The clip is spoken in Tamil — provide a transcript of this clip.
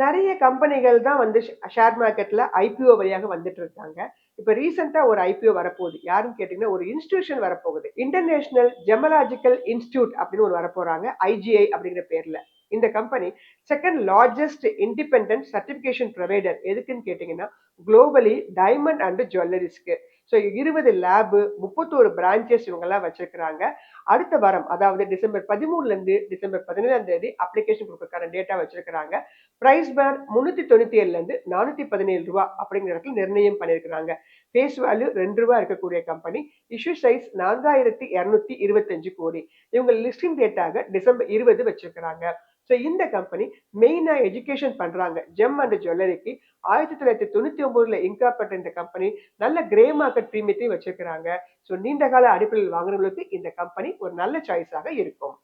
நெறைய கம்பெனிகள் தான் வந்து ஷேர் மார்க்கெட்ல ஐபிஓ வழியாக வந்துட்டு இருக்காங்க. இப்ப ரீசென்ட்டா ஒரு ஐபிஓ வரப்போகுது. யாருன்னு கேட்டீங்கன்னா, ஒரு இன்ஸ்டிடியூஷன் வரப்போகுது. இன்டர்நேஷனல் ஜெமலாஜிக்கல் இன்ஸ்டிடியூட் அப்படின்னு ஒரு வரப்போறாங்க. ஐஜிஐ அப்படிங்கிற பேர்ல. இந்த company 2nd largest independent certification provider. எதுக்குன்னு கேட்டீங்கன்னா, குளோபலி டைமண்ட் அண்ட் ஜுவல்லரீஸ்க்கு. ஸோ 20 லேபு, 31 பிரான்ச்சஸ் இவங்கலாம் வச்சிருக்கிறாங்க. அடுத்த வாரம், அதாவது டிசம்பர் 13லேருந்து டிசம்பர் 17ஆம் தேதி அப்ளிகேஷன் குடுக்கறதுக்கான டேட்டா வச்சிருக்கிறாங்க. பிரைஸ் பேர் ரூ. 397லேருந்து ரூ. 417 அப்படிங்கிற இடத்துல நிர்ணயம் பண்ணியிருக்கிறாங்க. ஃபேஸ் வேல்யூ ரூ. 2 இருக்கக்கூடிய கம்பெனி. இஷ்யூ சைஸ் 4225 கோடி. இவங்க லிஸ்டிங் டேட்டாக டிசம்பர் 20 வச்சிருக்கிறாங்க. ஸோ இந்த கம்பெனி மெயினா எஜுகேஷன் பண்றாங்க. ஜெம் அண்ட் ஜுவல்லரிக்கு 1999ல இன்கார்பரேட் இந்த கம்பெனி நல்ல கிரே மார்க்கெட் பிரீமியத்தையும் வச்சிருக்கிறாங்க. ஸோ நீண்ட கால அடிப்படையில் வாங்குறவங்களுக்கு இந்த கம்பெனி ஒரு நல்ல சாய்ஸாக இருக்கும்.